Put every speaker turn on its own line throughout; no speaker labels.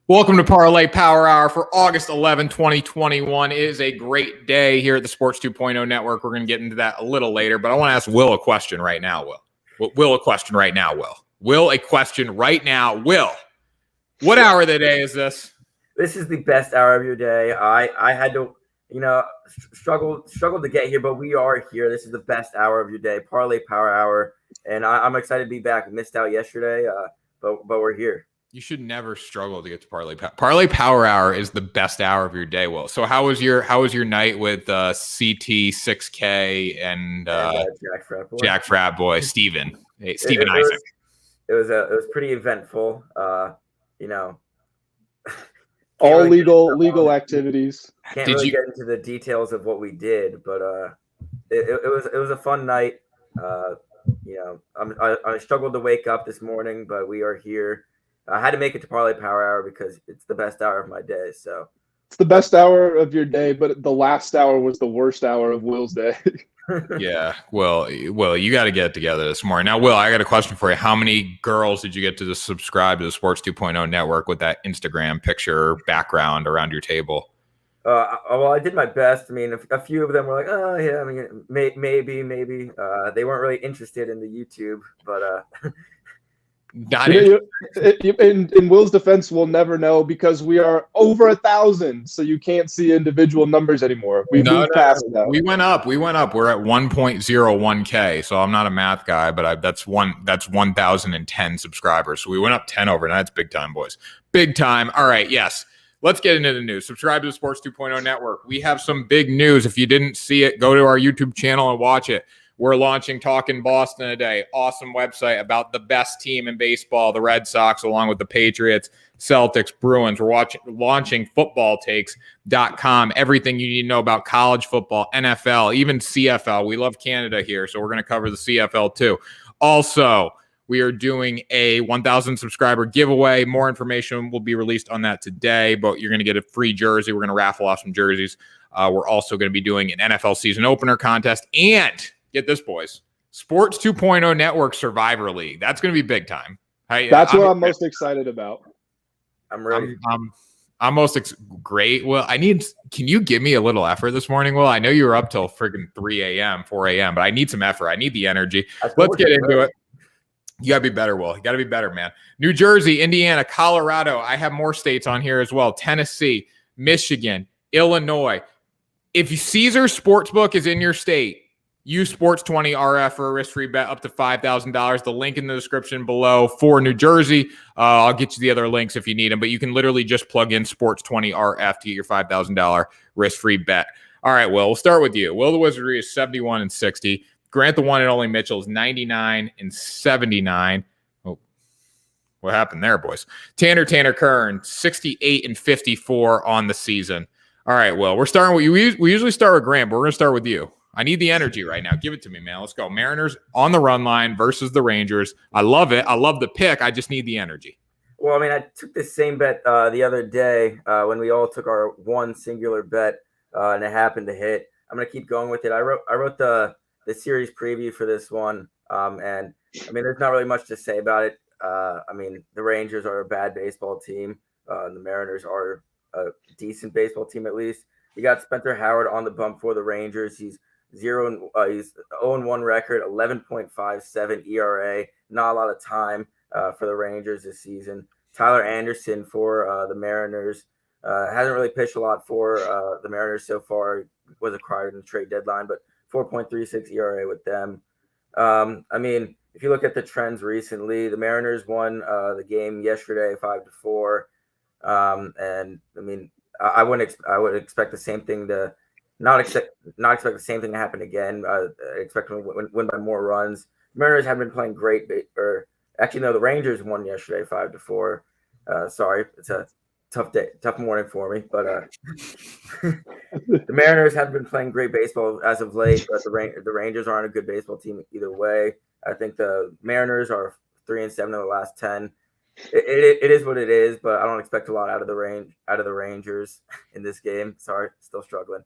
Welcome to Parlay Power Hour for August 11, 2021. It is a great day here at the Sports 2.0 Network. We're going to get into that a little later, but I want to ask Will a question right now, Will a question right now, Will a question right now, Will. What hour of the day is this?
This is the best hour of your day. I had to, struggle to get here, but we are here. This is the best hour of your day, Parlay Power Hour, and I'm excited to be back. We missed out yesterday, but we're here.
You should never struggle to get to Parlay Power Hour is the best hour of your day, Will. So how was your night with CT 6K and Jack Frat Boy Steven Isaac?
It was pretty eventful.
All legal activities.
Can't really get into the details of what we did, but it was a fun night. I struggled to wake up this morning, but we are here. I had to make it to Parlay Power Hour because it's the best hour of my day. So
it's the best hour of your day, but the last hour was the worst hour of Will's day.
Yeah, Will, you got to get it together this morning. Now, Will, I got a question for you. How many girls did you get to subscribe to the Sports 2.0 Network with that Instagram picture background around your table?
Well, I did my best. I mean, a few of them were like, "Oh, yeah, I mean, maybe." They weren't really interested in the YouTube, but
in Will's defense, we'll never know because we are over 1,000, so you can't see individual numbers anymore. We moved past that.
We went up. We're at 1.01K. So I'm not a math guy, but that's 1,010 subscribers. So we went up 10 overnight. That's big time, boys. Big time. All right. Yes. Let's get into the news. Subscribe to the Sports 2.0 Network. We have some big news. If you didn't see it, go to our YouTube channel and watch it. We're launching Talkin' Boston today. Awesome website about the best team in baseball, the Red Sox, along with the Patriots, Celtics, Bruins. We're launching footballtakes.com. Everything you need to know about college football, NFL, even CFL. We love Canada here, so we're going to cover the CFL too. Also, we are doing a 1,000 subscriber giveaway. More information will be released on that today, but you're going to get a free jersey. We're going to raffle off some jerseys. We're also going to be doing an NFL season opener contest and get this, boys. Sports 2.0 Network Survivor League. That's going to be big time.
That's what I'm most excited about.
I'm ready.
I'm great. Well, can you give me a little effort this morning? Well, I know you were up till friggin' 3 a.m., 4 a.m., but I need some effort. I need the energy. Let's get into it. You got to be better, Will. You got to be better, man. New Jersey, Indiana, Colorado. I have more states on here as well. Tennessee, Michigan, Illinois. If Caesar Sportsbook is in your state, use Sports 20 RF for a risk-free bet up to $5,000. The link in the description below for New Jersey. I'll get you the other links if you need them, but you can literally just plug in Sports 20 RF to get your $5,000 risk-free bet. All right, Will, we'll start with you. Will the Wizardry is 71-60. Grant the one and only Mitchell is 99-79. Oh, what happened there, boys? Tanner Kern, 68-54 on the season. All right, Will, we're starting with you. We usually start with Grant, but we're going to start with you. I need the energy right now. Give it to me, man. Let's go. Mariners on the run line versus the Rangers. I love it. I love the pick. I just need the energy.
Well, I mean, I took the same bet the other day when we all took our one singular bet, and it happened to hit. I'm going to keep going with it. I wrote the series preview for this one, and I mean, there's not really much to say about it. I mean, the Rangers are a bad baseball team. The Mariners are a decent baseball team, at least. You got Spencer Howard on the bump for the Rangers. He's 0-1 record, 11.57 ERA. Not a lot of time for the Rangers this season. Tyler Anderson for the Mariners hasn't really pitched a lot for the Mariners so far. Was acquired in the trade deadline, but 4.36 ERA with them. I mean, if you look at the trends recently, the Mariners won the game yesterday 5-4, and I mean, I would expect the same thing to. Not expect the same thing to happen again. I expect them to win by more runs. Mariners have been playing great. The Rangers won yesterday 5-4. Sorry, it's a tough morning for me. But the Mariners have been playing great baseball as of late. But the Rangers aren't a good baseball team either way. I think the Mariners are 3-7 in the last 10. It is what it is, but I don't expect a lot out of the Rangers in this game. Sorry, still struggling.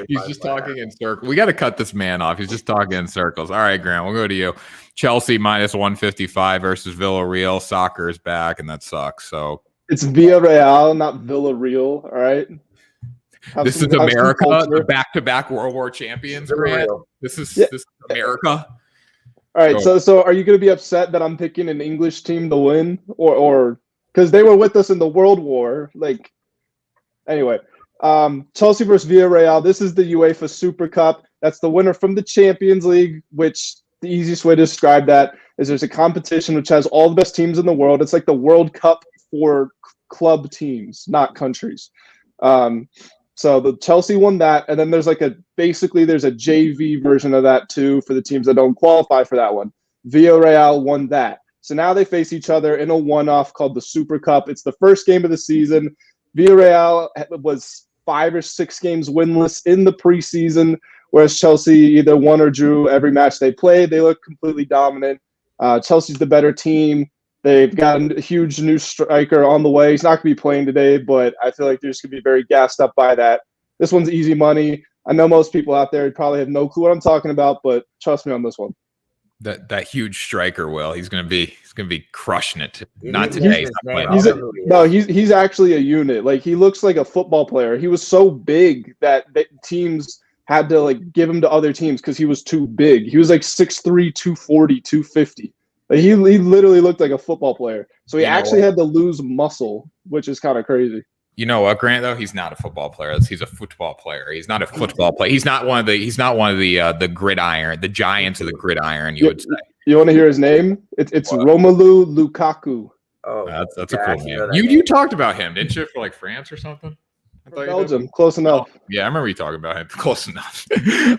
He's just talking in circles. We got to cut this man off. He's just talking in circles. All right, Grant, we'll go to you. Chelsea minus 155 versus Villareal. Soccer is back, and that sucks. So
It's Villareal, not Villareal. All right.
This is America, the back-to-back World War champions, Grant. This is America.
All right, so are you going to be upset that I'm picking an English team to win, or because they were with us in the World War? Like, anyway, Chelsea versus Villareal. This is the UEFA Super Cup. That's the winner from the Champions League. Which the easiest way to describe that is there's a competition which has all the best teams in the world. It's like the World Cup for club teams, not countries. So the Chelsea won that, and then there's there's a JV version of that too for the teams that don't qualify for that one. Villareal won that. So now they face each other in a one-off called the Super Cup. It's the first game of the season. Villareal was 5 or 6 games winless in the preseason, whereas Chelsea either won or drew every match they played. They look completely dominant. Chelsea's the better team. They've got a huge new striker on the way. He's not going to be playing today, but I feel like they're just going to be very gassed up by that. This one's easy money. I know most people out there probably have no clue what I'm talking about, but trust me on this one.
That huge striker, Will. He's going to be crushing it. Not today.
He's actually a unit. Like, he looks like a football player. He was so big that teams had to give him to other teams because he was too big. He was 6'3", 240, 250. He literally looked like a football player. So he actually had to lose muscle, which is kind of crazy.
You know what, Grant? Though he's not a football player. He's a football player. He's not a football player. He's not one of the gridiron, the giants of the gridiron. You would say.
You want to hear his name? It's Romelu Lukaku.
Oh,
that's a cool name. You talked about him, didn't you, for France or something?
Belgium, close enough.
Oh, yeah, I remember you talking about him. Close enough.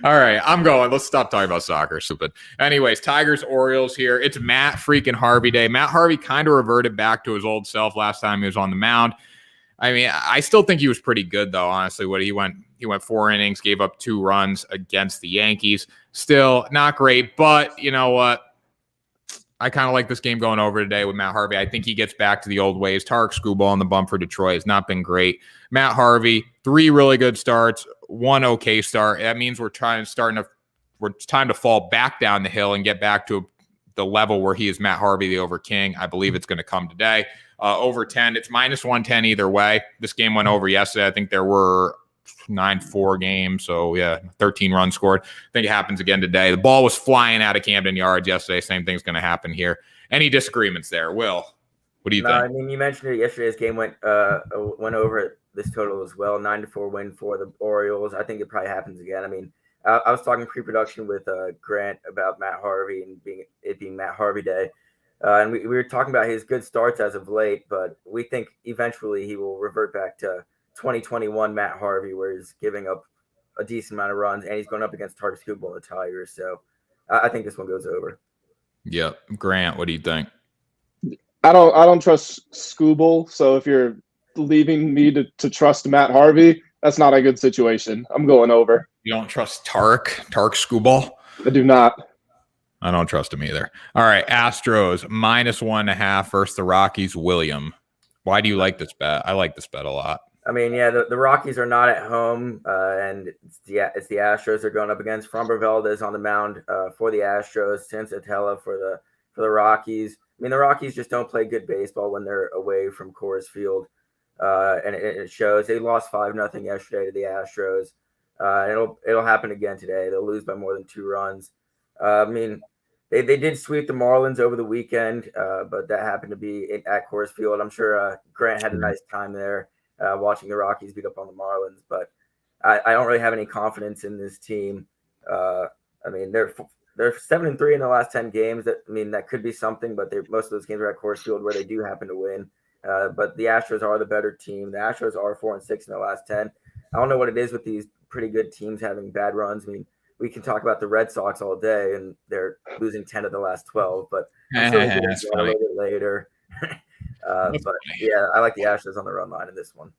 All right, I'm going. Let's stop talking about soccer. Stupid. Anyways, Tigers, Orioles here. It's Matt freaking Harvey day. Matt Harvey kind of reverted back to his old self last time he was on the mound. I mean, I still think he was pretty good, though, honestly. He went 4 innings, gave up 2 runs against the Yankees. Still not great, but you know what? I kind of like this game going over today with Matt Harvey. I think he gets back to the old ways. Tarek Skubal on the bump for Detroit has not been great. Matt Harvey, 3 really good starts, 1 okay start. That means we're it's time to fall back down the hill and get back to the level where he is Matt Harvey, the over king. I believe it's going to come today. Over 10, it's -110 either way. This game went over yesterday. I think there were 9-4 games. So, yeah, 13 runs scored. I think it happens again today. The ball was flying out of Camden Yards yesterday. Same thing's going to happen here. Any disagreements there? Will, what do you think?
I mean, you mentioned it. Yesterday's game went over this total as well. 9-4 win for the Orioles. I think it probably happens again. I mean, I was talking pre-production with Grant about Matt Harvey and being Matt Harvey day. And we were talking about his good starts as of late, but we think eventually he will revert back to 2021 Matt Harvey, where he's giving up a decent amount of runs, and he's going up against Tarek Skubal and the Tigers. So I think this one goes over.
Yep. Grant, what do you think?
I don't trust Skubal, so if you're leaving me to trust Matt Harvey, that's not a good situation. I'm going over.
You don't trust Tarek Skubal?
I do not.
I don't trust him either. All right, Astros -1.5 versus the Rockies. William, why do you like this bet? I like this bet a lot.
I mean, yeah, the Rockies are not at home, and it's the Astros they're going up against. Framber Valdez on the mound for the Astros. Sensatella for the Rockies. I mean, the Rockies just don't play good baseball when they're away from Coors Field, and it shows. They lost 5-0 yesterday to the Astros. It'll happen again today. They'll lose by more than 2 runs. I mean, they did sweep the Marlins over the weekend, but that happened to be at Coors Field. I'm sure Grant had a nice time there watching the Rockies beat up on the Marlins, but I don't really have any confidence in this team. I mean, they're 7-3 in the last 10 games. That could be something, but most of those games are at Coors Field where they do happen to win. But the Astros are the better team. The Astros are 4-6 in the last 10. I don't know what it is with these pretty good teams having bad runs. I mean, we can talk about the Red Sox all day, and they're losing 10 of the last 12. But I'm sure we'll get into that a little bit later. But yeah, I like the Astros on the run line in this one.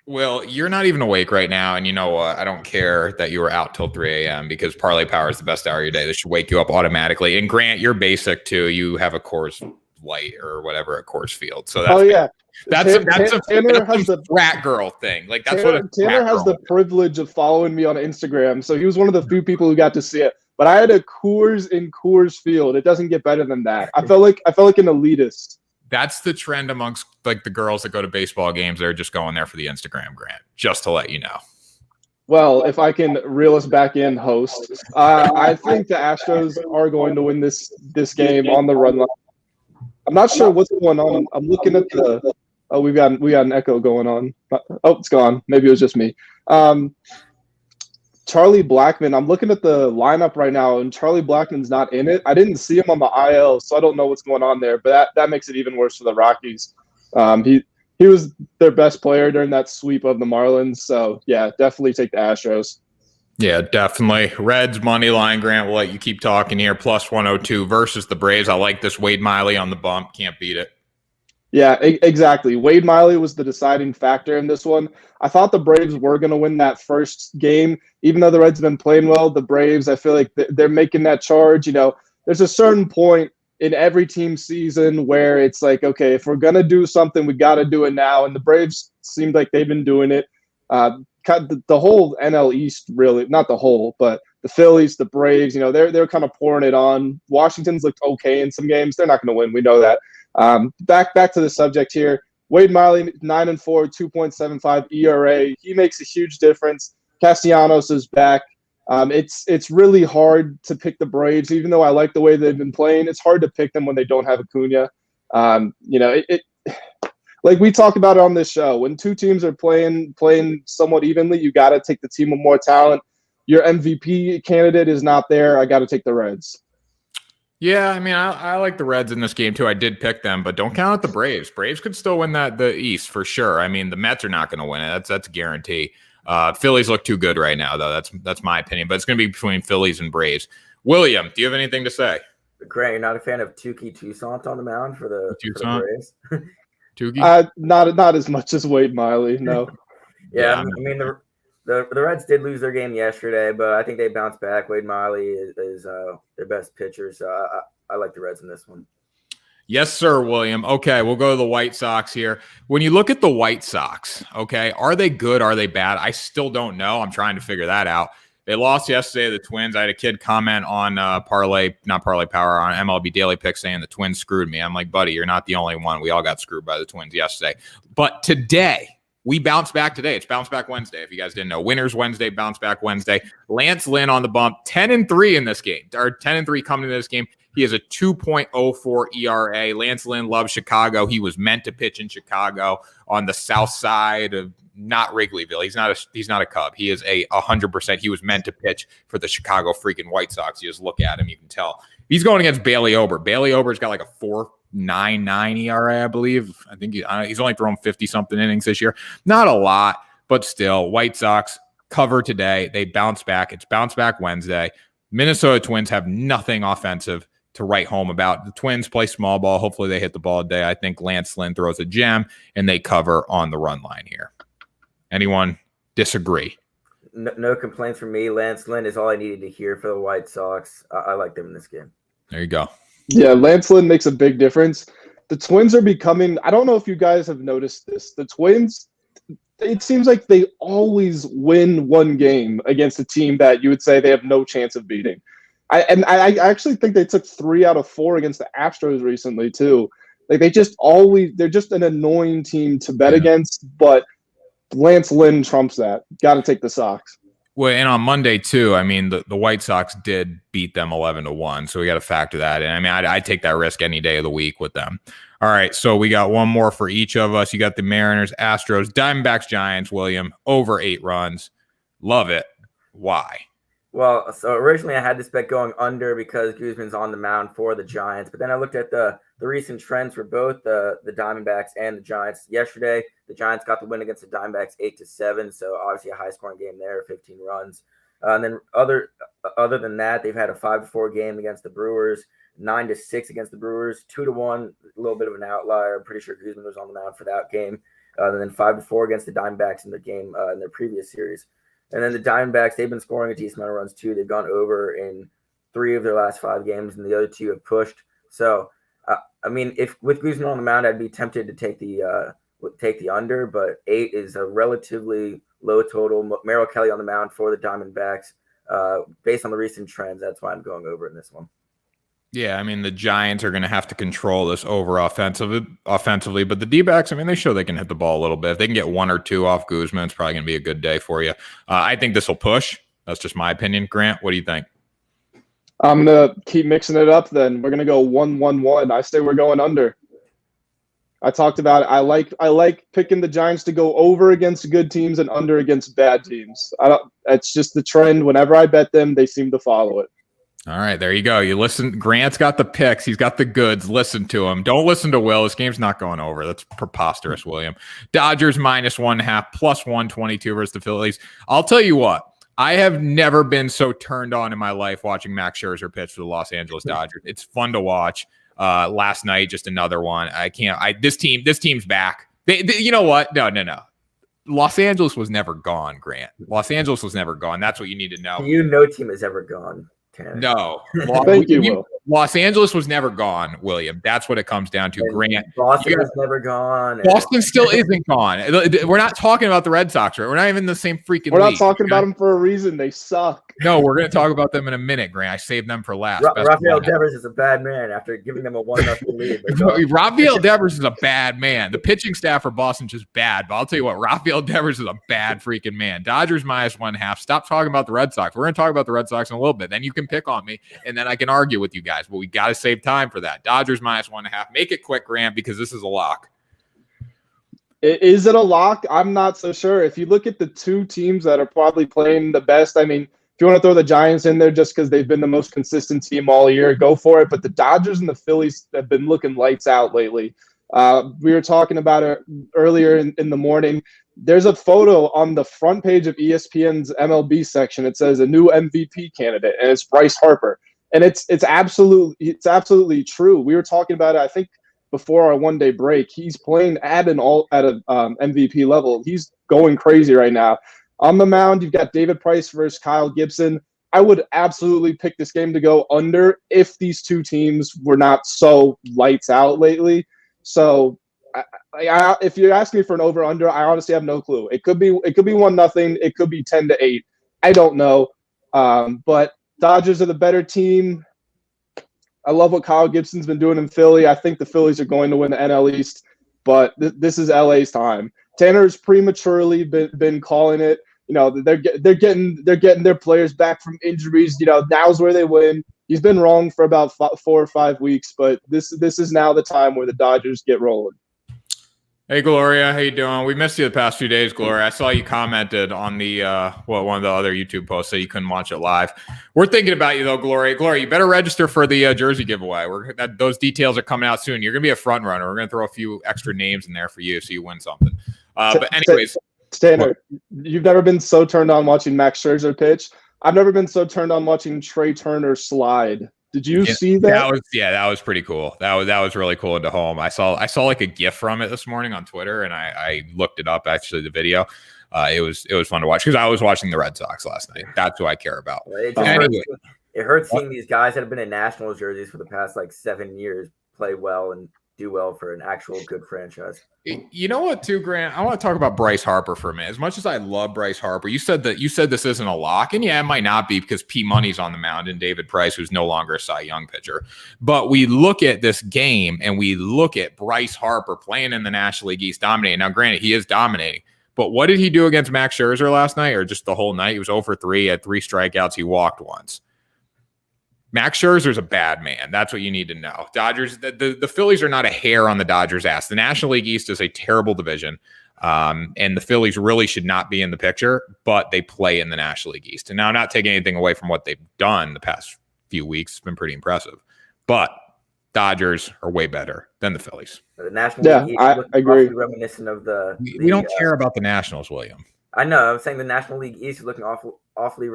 Well, you're not even awake right now, and you know what? I don't care that you were out till 3 a.m. because Parlay Power is the best hour of your day. This should wake you up automatically. And Grant, you're basic too. You have a Coors Light or whatever at Coors Field. So that's that's a frat girl thing. Like that's
Tanner has the privilege of following me on Instagram, so he was one of the few people who got to see it. But I had a Coors in Coors Field. It doesn't get better than that. I felt like an elitist.
That's the trend amongst like the girls that go to baseball games. They're just going there for the Instagram grant, just to let you know.
Well, if I can reel us back in, host, I think the Astros are going to win this game on the run line. I'm not sure what's going on. I'm looking at the. Oh, we got an echo going on. Oh, it's gone. Maybe it was just me. Charlie Blackmon. I'm looking at the lineup right now, and Charlie Blackmon's not in it. I didn't see him on the IL, so I don't know what's going on there. But that makes it even worse for the Rockies. He was their best player during that sweep of the Marlins. So yeah, definitely take the Astros.
Yeah, definitely. Reds money line, Grant. We'll let you keep talking here. Plus 102 versus the Braves. I like this. Wade Miley on the bump. Can't beat it.
Yeah, exactly. Wade Miley was the deciding factor in this one. I thought the Braves were going to win that first game, even though the Reds have been playing well. The Braves, I feel like they're making that charge. There's a certain point in every team season where it's like, okay, if we're going to do something, we got to do it now. And the Braves seemed like they've been doing it. The whole NL East, really, not the whole, but the Phillies, the Braves, they're kind of pouring it on. Washington's looked okay in some games. They're not going to win. We know that. Back to the subject here. Wade Miley, 9-4, 2.75 ERA. He makes a huge difference. Castellanos is back. It's really hard to pick the Braves, even though I like the way they've been playing. It's hard to pick them when they don't have Acuna. Like we talked about it on this show, when two teams are playing somewhat evenly, you got to take the team with more talent. Your MVP candidate is not there. I got to take the Reds.
Yeah, I mean, I like the Reds in this game too. I did pick them, but don't count out the Braves. Braves could still win the East for sure. I mean, the Mets are not going to win it. That's a guarantee. Phillies look too good right now, though. That's my opinion. But it's going to be between Phillies and Braves. William, do you have anything to say?
Grant, you're not a fan of Touki Toussaint on the mound for the Braves?
Touki?
Not as much as Wade Miley, no.
Yeah, I mean the Reds did lose their game yesterday, but I think they bounced back. Wade Miley is their best pitcher, so I like the Reds in this one.
Yes, sir, William. Okay, we'll go to the White Sox here. When you look at the White Sox, okay, are they good? Are they bad? I still don't know. I'm trying to figure that out. They lost yesterday to the Twins. I had a kid comment on Parlay Power, on MLB Daily Pick saying the Twins screwed me. I'm like, buddy, you're not the only one. We all got screwed by the Twins yesterday. But today, we bounce back today. It's Bounce Back Wednesday, if you guys didn't know. Winners Wednesday, Bounce Back Wednesday. Lance Lynn on the bump, 10-3 in this game, or 10-3 coming into this game. He has a 2.04 ERA. Lance Lynn loves Chicago. He was meant to pitch in Chicago on the south side of not Wrigleyville. He's not a Cub. He is 100%. He was meant to pitch for the Chicago freaking White Sox. You just look at him, you can tell. He's going against Bailey Ober. Bailey Ober's got like a 4.99 ERA, I believe. I think he's only thrown 50-something innings this year. Not a lot, but still, White Sox cover today. They bounce back. It's Bounce Back Wednesday. Minnesota Twins have nothing offensive to write home about. The Twins play small ball. Hopefully they hit the ball today. I think Lance Lynn throws a gem, and they cover on the run line here. Anyone disagree?
No complaints from me. Lance Lynn is all I needed to hear for the White Sox. I like them in this game.
There you go.
Yeah, Lance Lynn makes a big difference. The Twins are becoming, I don't know if you guys have noticed this, the Twins, it seems like they always win one game against a team that you would say they have no chance of beating. I actually think they took 3 out of 4 against the Astros recently too. Like they're just an annoying team to bet against, but Lance Lynn trumps that. Got to take the Sox.
Well, and on Monday too, I mean, the White Sox did beat them 11-1, so we got to factor that in. I mean, I'd take that risk any day of the week with them. All right, so we got one more for each of us. You got the Mariners, Astros, Diamondbacks, Giants. William, over 8 runs. Love it. Why?
Well, so originally I had this bet going under because Guzman's on the mound for the Giants, but then I looked at the recent trends for both the Diamondbacks and the Giants. Yesterday, the Giants got the win against the Diamondbacks 8-7, so obviously a high-scoring game there, 15 runs. And then other than that, they've had a 5-4 game against the Brewers, 9-6 against the Brewers, 2-1, a little bit of an outlier. I'm pretty sure Guzman was on the mound for that game. And then 5-4 against the Diamondbacks in the game in their previous series. And then the Diamondbacks, they've been scoring a decent amount of runs too. They've gone over in 3 of their last 5 games, and the other 2 have pushed. So, I mean, if with Guzman on the mound, I'd be tempted to take the under, but 8 is a relatively low total. Merrill Kelly on the mound for the Diamondbacks. Based on the recent trends, that's why I'm going over in this one.
Yeah, I mean, the Giants are going to have to control this over offensively, but the D-backs, I mean, they show they can hit the ball a little bit. If they can get 1 or 2 off Guzman, it's probably going to be a good day for you. I think this will push. That's just my opinion. Grant, what do you think?
I'm going to keep mixing it up then. We're going to go 1-1-1. I say we're going under. I talked about it. I like picking the Giants to go over against good teams and under against bad teams. It's just the trend. Whenever I bet them, they seem to follow it.
All right, there you go. You listen. Grant's got the picks. He's got the goods. Listen to him. Don't listen to Will. This game's not going over. That's preposterous, William. Dodgers -1.5, +122 versus the Phillies. I'll tell you what. I have never been so turned on in my life watching Max Scherzer pitch for the Los Angeles Dodgers. It's fun to watch. Last night, just another one. This team's back. You know what? No. Los Angeles was never gone, Grant. Los Angeles was never gone. That's what you need to know.
No team has ever gone.
No.
Thank you, Will.
Los Angeles was never gone, William. That's what it comes down to. Grant.
Boston was never gone.
Boston still isn't gone. We're not talking about the Red Sox, right? We're not even in the same freaking
We're not
league,
talking about them for a reason. They suck.
No, we're going to talk about them in a minute, Grant. I saved them for last.
Rafael Devers is a bad man after giving them a 1-0 lead.
Rafael Devers is a bad man. The pitching staff for Boston's just bad. But I'll tell you what, Rafael Devers is a bad freaking man. Dodgers -1.5. Stop talking about the Red Sox. We're going to talk about the Red Sox in a little bit. Then you can pick on me, and then I can argue with you guys. But we got to save time for that. Dodgers -1.5. Make it quick, Grant, because this is a lock.
Is it a lock? I'm not so sure. If you look at the two teams that are probably playing the best, I mean, if you want to throw the Giants in there just because they've been the most consistent team all year, go for it. But the Dodgers and the Phillies have been looking lights out lately. We were talking about it earlier in the morning. There's a photo on the front page of ESPN's MLB section. It says a new MVP candidate, and it's Bryce Harper. And it's absolutely true. We were talking about it, I think, before our one-day break. He's playing at an MVP level. He's going crazy right now. On the mound, you've got David Price versus Kyle Gibson. I would absolutely pick this game to go under if these two teams were not so lights out lately. So if you're asking me for an over/under, I honestly have no clue. It could be 1-0. It could be 10-8. I don't know. But Dodgers are the better team. I love what Kyle Gibson's been doing in Philly. I think the Phillies are going to win the NL East, but this is LA's time. Tanner's prematurely been calling it. You know, they're getting their players back from injuries. You know, now's where they win. He's been wrong for about 4 or 5 weeks, but this is now the time where the Dodgers get rolling.
Hey, Gloria, how you doing? We missed you the past few days, Gloria. I saw you commented on the one of the other YouTube posts that you couldn't watch it live. We're thinking about you though, Gloria. Gloria, you better register for the jersey giveaway. Those details are coming out soon. You're gonna be a front runner. We're gonna throw a few extra names in there for you so you win something. But anyways,
Tanner, you've never been so turned on watching Max Scherzer pitch. I've never been so turned on watching Trey Turner slide. Did you see that?
That was pretty cool. That was really cool into home. I saw like a GIF from it this morning on Twitter, and I looked it up. Actually, the video. It was fun to watch because I was watching the Red Sox last night. That's who I care about.
It hurts seeing these guys that have been in Nationals jerseys for the past 7 years play well and do well for an actual good franchise.
You know what, too, Grant? I want to talk about Bryce Harper for a minute. As much as I love Bryce Harper, you said this isn't a lock, and yeah, it might not be because P. Money's on the mound and David Price, who's no longer a Cy Young pitcher. But we look at this game and we look at Bryce Harper playing in the National League East, dominating. Now, granted, he is dominating, but what did he do against Max Scherzer last night, or just the whole night? He was 0 for 3, had 3 strikeouts. He walked once. Max Scherzer's a bad man. That's what you need to know. Dodgers, the Phillies are not a hair on the Dodgers' ass. The National League East is a terrible division, and the Phillies really should not be in the picture, but they play in the National League East. And now I'm not taking anything away from what they've done the past few weeks. It's been pretty impressive. But Dodgers are way better than the Phillies.
The National League East
I agree.
Reminiscent of
we don't care about the Nationals, William.
I know. I'm saying the National League East is looking awfully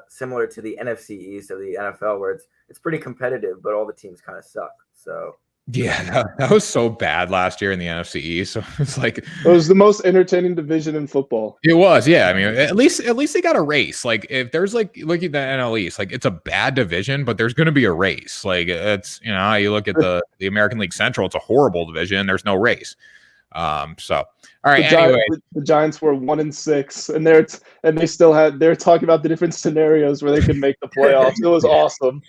similar to the NFC East of the NFL, where it's pretty competitive, but all the teams kind of suck. So
yeah, that was so bad last year in the NFC East. So it's it
was the most entertaining division in football.
It was, yeah. I mean, at least they got a race. If there's look at the NL East, it's a bad division, but there's going to be a race. It's you look at the American League Central, it's a horrible division. There's no race. So all right.
The Giants were 1-6, and they still they're talking about the different scenarios where they could make the playoffs. It was awesome.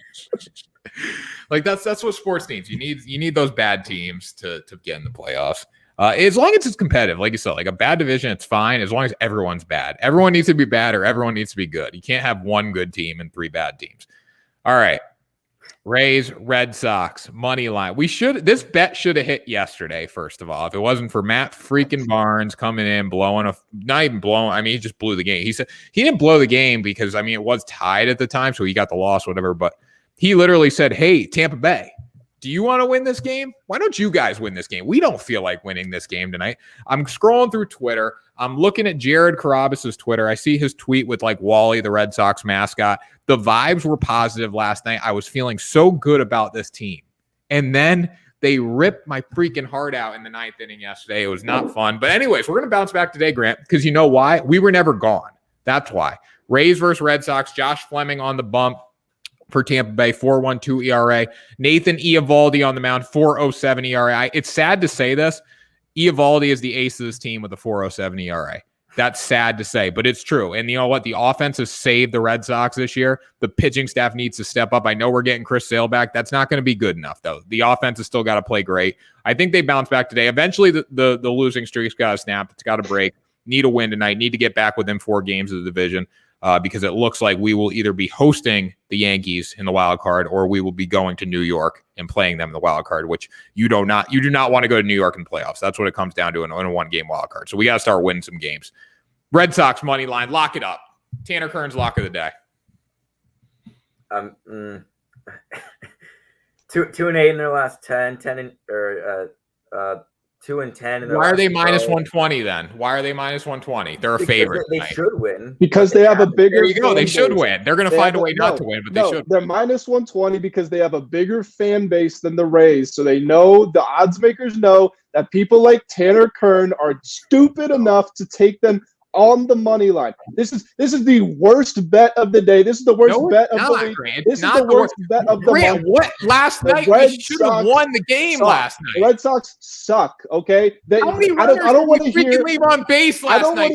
Like that's what sports needs. You need those bad teams to get in the playoffs. As long as it's competitive, like you said, like a bad division, it's fine as long as everyone's bad. Everyone needs to be bad or everyone needs to be good. You can't have one good team and 3 bad teams. All right. Rays, Red Sox, money line. This bet should have hit yesterday, first of all. If it wasn't for Matt freaking Barnes coming in, not even blowing. I mean, he just blew the game. He said he didn't blow the game because, I mean, it was tied at the time, so he got the loss, whatever. But he literally said, hey, Tampa Bay, do you want to win this game? Why don't you guys win this game? We don't feel like winning this game tonight. I'm scrolling through Twitter. I'm looking at Jared Carabas's Twitter. I see his tweet with like Wally, the Red Sox mascot. The vibes were positive last night. I was feeling so good about this team. And then they ripped my freaking heart out in the 9th inning yesterday. It was not fun. But anyways, we're going to bounce back today, Grant, because you know why? We were never gone. That's why. Rays versus Red Sox. Josh Fleming on the bump for Tampa Bay, 4.12 ERA. Nathan Eovaldi on the mound, 4.07 ERA. It's sad to say this. Eovaldi is the ace of this team with a 4.07 ERA. That's sad to say, but it's true. And you know what? The offense has saved the Red Sox this year. The pitching staff needs to step up. I know we're getting Chris Sale back. That's not going to be good enough, though. The offense has still got to play great. I think they bounce back today. Eventually, the losing streak's got to snap. It's got to break. Need a win tonight. Need to get back within 4 games of the division. Because it looks like we will either be hosting the Yankees in the wild card or we will be going to New York and playing them in the wild card, which you do not want to go to New York in playoffs. That's what it comes down to in a 1-game wild card. So we got to start winning some games. Red Sox money line, lock it up. Tanner Kern's lock of the day.
2-8 in their last 10, 2-10.
Why are they minus 120 then? Why are they minus 120? They're a favorite.
They should win.
Because they have a bigger.
There you go. They should win. They're going to find a way not to win, but they should.
They're minus 120 because they have a bigger fan base than the Rays. So they know, the odds makers know that people like Tanner Kern are stupid enough to take them on the money line. This is the worst bet of the day. This is the worst bet of the week. This is the worst bet of the month.
What? Last night we should have won the game last night.
The Red Sox suck, okay? I don't want to hear
leave on base last night.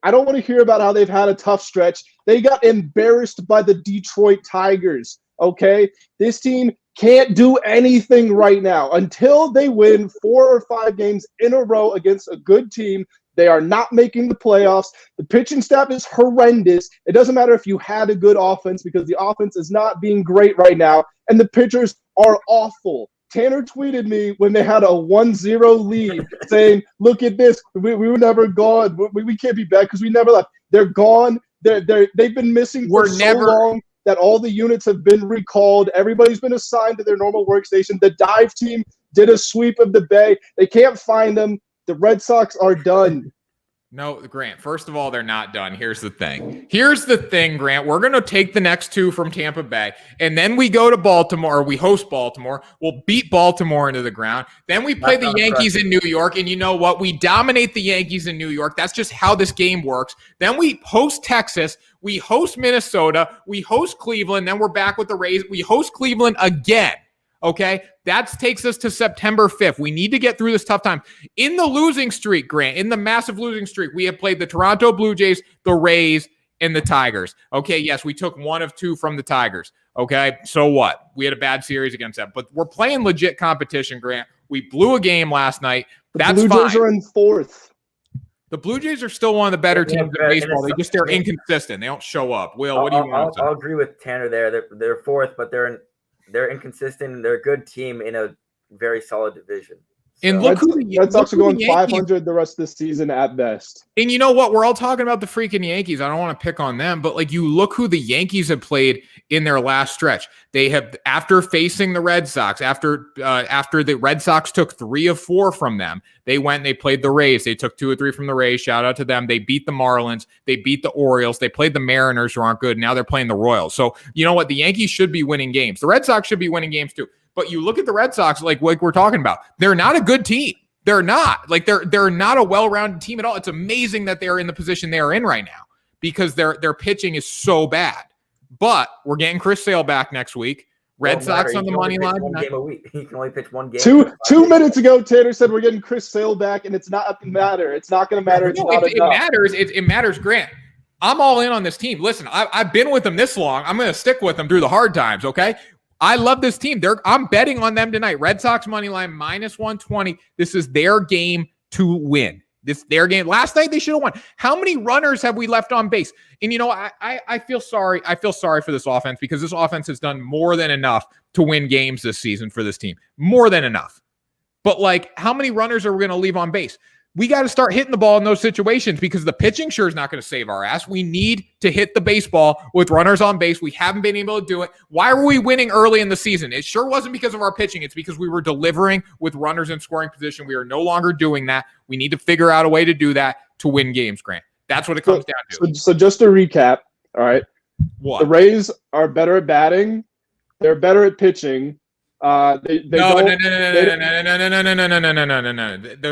I don't want to hear about how they've had a tough stretch. They got embarrassed by the Detroit Tigers, okay? This team can't do anything right now until they win 4 or 5 games in a row against a good team. They are not making the playoffs. The pitching staff is horrendous. It doesn't matter if you had a good offense because the offense is not being great right now, and the pitchers are awful. Tanner tweeted me when they had a 1-0 lead saying, look at this. We were never gone. We can't be back because we never left. They're gone. They've been missing for so long that all the units have been recalled. Everybody's been assigned to their normal workstation. The dive team did a sweep of the Bay. They can't find them. The Red Sox are done.
No, Grant, first of all, they're not done. Here's the thing, Grant. We're going to take the next 2 from Tampa Bay, and then we go to Baltimore, or we host Baltimore. We'll beat Baltimore into the ground. Then we play the Yankees in New York, and you know what? We dominate the Yankees in New York. That's just how this game works. Then we host Texas. We host Minnesota. We host Cleveland. Then we're back with the Rays. We host Cleveland again. Okay, that takes us to September 5th. We need to get through this tough time. In the losing streak, Grant, in the massive losing streak, we have played the Toronto Blue Jays, the Rays, and the Tigers. Okay, yes, we took 1 of 2 from the Tigers. Okay, so what? We had a bad series against them, but we're playing legit competition, Grant. We blew a game last night. That's fine.
The Blue Jays are in 4th.
The Blue Jays are still one of the better teams in baseball. They're inconsistent. They don't show up. Will, what do you want to say?
I'll agree with Tanner there. They're 4th, but they're inconsistent, and they're a good team in a very solid division. So,
and look who the
Red Sox are going 500 the rest of the season at best.
And you know what? We're all talking about the freaking Yankees. I don't want to pick on them, but like you look who the Yankees have played in their last stretch. They have, after facing the Red Sox, after the Red Sox took 3 of 4 from them, they went and they played the Rays. They took 2 or 3 from the Rays. Shout out to them. They beat the Marlins. They beat the Orioles. They played the Mariners, who aren't good. Now they're playing the Royals. So you know what? The Yankees should be winning games. The Red Sox should be winning games too. But you look at the Red Sox, like we're talking about, they're not a good team. They're not. Like they're not a well-rounded team at all. It's amazing that they're in the position they are in right now because their pitching is so bad. But we're getting Chris Sale back next week. Red Sox on the money line.
One game a week. He can only pitch 1 game.
Two minutes ago, Tanner said we're getting Chris Sale back, and it's not going to matter. It's not going to matter.
It matters. It matters, Grant. I'm all in on this team. Listen, I've been with them this long. I'm going to stick with them through the hard times, okay? I love this team. I'm betting on them tonight. Red Sox money line -120. This is their game to win. This their game. Last night they should have won. How many runners have we left on base? And I feel sorry. I feel sorry for this offense because this offense has done more than enough to win games this season for this team. More than enough. But how many runners are we going to leave on base? We got to start hitting the ball in those situations because the pitching sure is not going to save our ass. We need to hit the baseball with runners on base. We haven't been able to do it. Why were we winning early in the season? It sure wasn't because of our pitching. It's because we were delivering with runners in scoring position. We are no longer doing that. We need to figure out a way to do that to win games, Grant. That's what it comes down to.
So just to recap, all right.
What?
The Rays are better at batting. They're better at pitching. No. The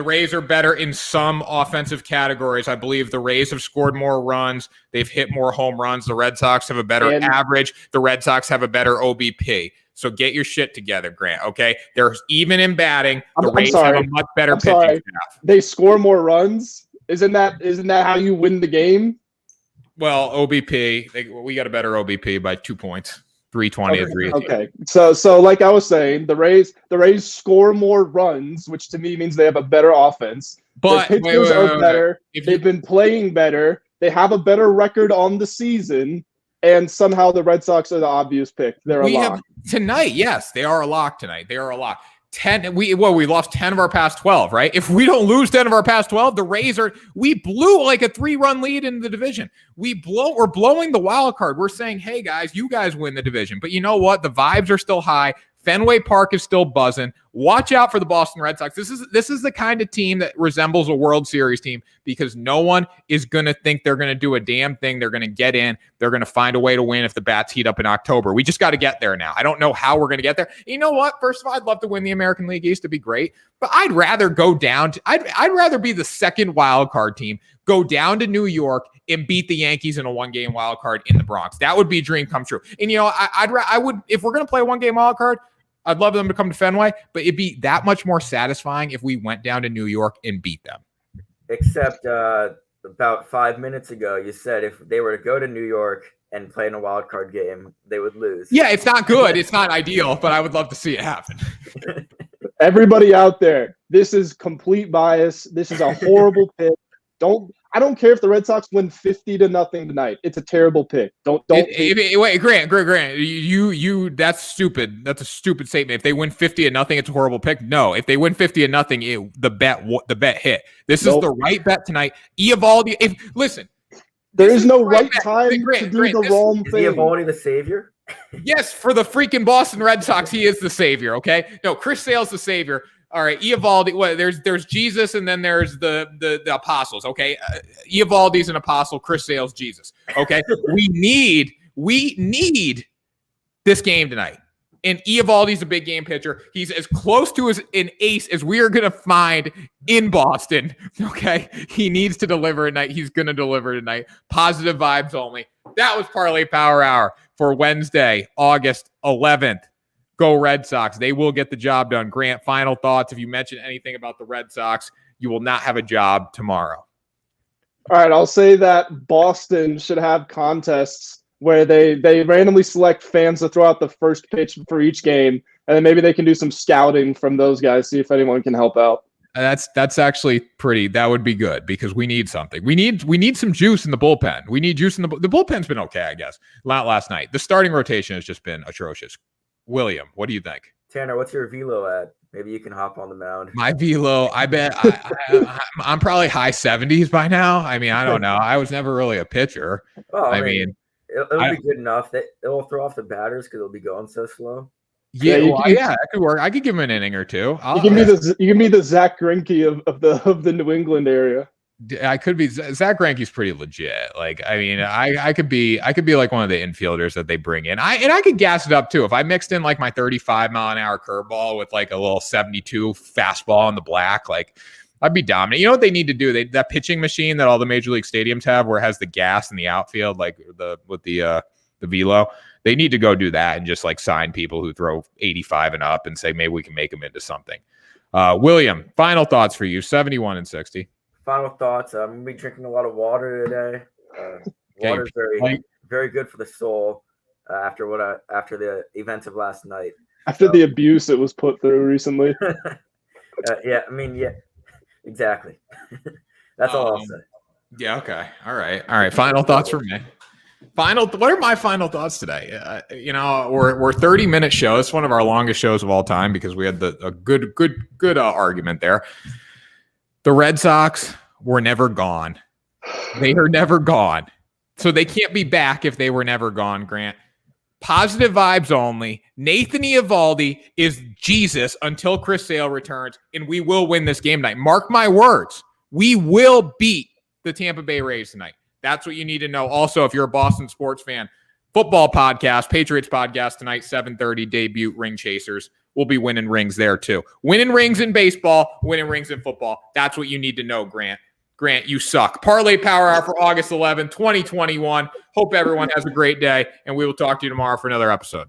Rays are better in some offensive categories. I believe the Rays have scored more runs. They've hit more home runs. The Red Sox have a better average. The Red Sox have a better OBP. So get your shit together, Grant, okay? They're even in batting. The Rays have a much better pitching staff. They score more runs? Isn't that how you win the game?
Well, OBP, we got a better OBP by 2 points. 320 to 3.
Okay. So like I was saying, the Rays score more runs, which to me means they have a better offense.
But
their pitchers are better. They've been playing better. They have a better record on the season, and somehow the Red Sox are the obvious pick. They're a lock.
Tonight, yes, they are a lock tonight. They are a lock. 10 we lost 10 of our past 12, right? If we don't lose 10 of our past 12, the Rays we blew like a 3-run lead in the division. We're blowing the wild card. We're saying, hey guys, you guys win the division. But you know what? The vibes are still high. Fenway Park is still buzzing. Watch out for the Boston Red Sox. This is the kind of team that resembles a World Series team because no one is going to think they're going to do a damn thing. They're going to get in. They're going to find a way to win if the bats heat up in October. We just got to get there now. I don't know how we're going to get there. You know what? First of all, I'd love to win the American League East. It'd be great. But I'd rather go down. I'd rather be the second wild card team, go down to New York and beat the Yankees in a one-game wild card in the Bronx. That would be a dream come true. And, I would, if we're going to play a one-game wild card, I'd love them to come to Fenway, but it'd be that much more satisfying if we went down to New York and beat them.
Except about 5 minutes ago, you said if they were to go to New York and play in a wild card game, they would lose.
Yeah, it's not good. It's not ideal, but I would love to see it happen.
Everybody out there, this is complete bias. This is a horrible pick. I don't care if the Red Sox win 50-0 tonight. It's a terrible pick.
Wait, Grant, you that's stupid. That's a stupid statement. If they win 50-0, it's a horrible pick. No, if they win 50-0, the bet hit. This is the right bet tonight. Eovaldi, listen.
There is no right time to do the wrong thing.
Is Eovaldi the savior?
Yes, for the freaking Boston Red Sox, he is the savior, okay? No, Chris Sale's the savior. All right, Eovaldi. Well, there's Jesus, and then there's the apostles. Okay, Eovaldi's an apostle. Chris Sale's Jesus. Okay, we need this game tonight. And Eovaldi's a big game pitcher. He's as close to an ace as we are gonna find in Boston. Okay, he needs to deliver tonight. He's gonna deliver tonight. Positive vibes only. That was Parlay Power Hour for Wednesday, August 11th. Go Red Sox. They will get the job done. Grant, final thoughts. If you mention anything about the Red Sox, you will not have a job tomorrow.
All right, I'll say that Boston should have contests where they randomly select fans to throw out the first pitch for each game, and then maybe they can do some scouting from those guys, see if anyone can help out.
That's actually pretty. That would be good because we need something. We need some juice in the bullpen. We need juice in the bullpen's been okay, I guess. Not last night. The starting rotation has just been atrocious. William, what do you think?
Tanner, what's your velo at? Maybe you can hop on the mound.
My velo, I bet I'm probably high 70s by now. I mean, I don't know. I was never really a pitcher.
Well, I mean it'll be good enough. It'll throw off the batters because it'll be going so slow.
Yeah, that could work. I could give him an inning or two.
You give me the Zach Greinke of the New England area.
I could be. Zach Greinke's pretty legit. Like, I mean, I could be like one of the infielders that they bring in. I could gas it up too. If I mixed in like my 35-mile-an-hour curveball with like a little 72 fastball in the black, like I'd be dominant. You know what they need to do? That pitching machine that all the major league stadiums have, where it has the gas in the outfield, like with the velo. They need to go do that and just like sign people who throw 85 and up and say maybe we can make them into something. William, final thoughts for you? 71 and 60.
Final thoughts. I'm gonna be drinking a lot of water today. Water is very, very good for the soul. after the events of last night.
After the abuse it was put through recently.
Yeah, exactly. That's all I'll say.
Yeah. Okay. All right. Final thoughts from me. What are my final thoughts today? We're 30-minute show. It's one of our longest shows of all time because we had a good argument there. The Red Sox were never gone. They are never gone. So they can't be back if they were never gone, Grant. Positive vibes only. Nathan Eovaldi is Jesus until Chris Sale returns, and we will win this game tonight. Mark my words. We will beat the Tampa Bay Rays tonight. That's what you need to know. Also, if you're a Boston sports fan, football podcast, Patriots podcast tonight, 7:30 debut, Ring Chasers. We'll be winning rings there too. Winning rings in baseball, winning rings in football. That's what you need to know, Grant. Grant, you suck. Parlay Power Hour for August 11, 2021. Hope everyone has a great day, and we will talk to you tomorrow for another episode.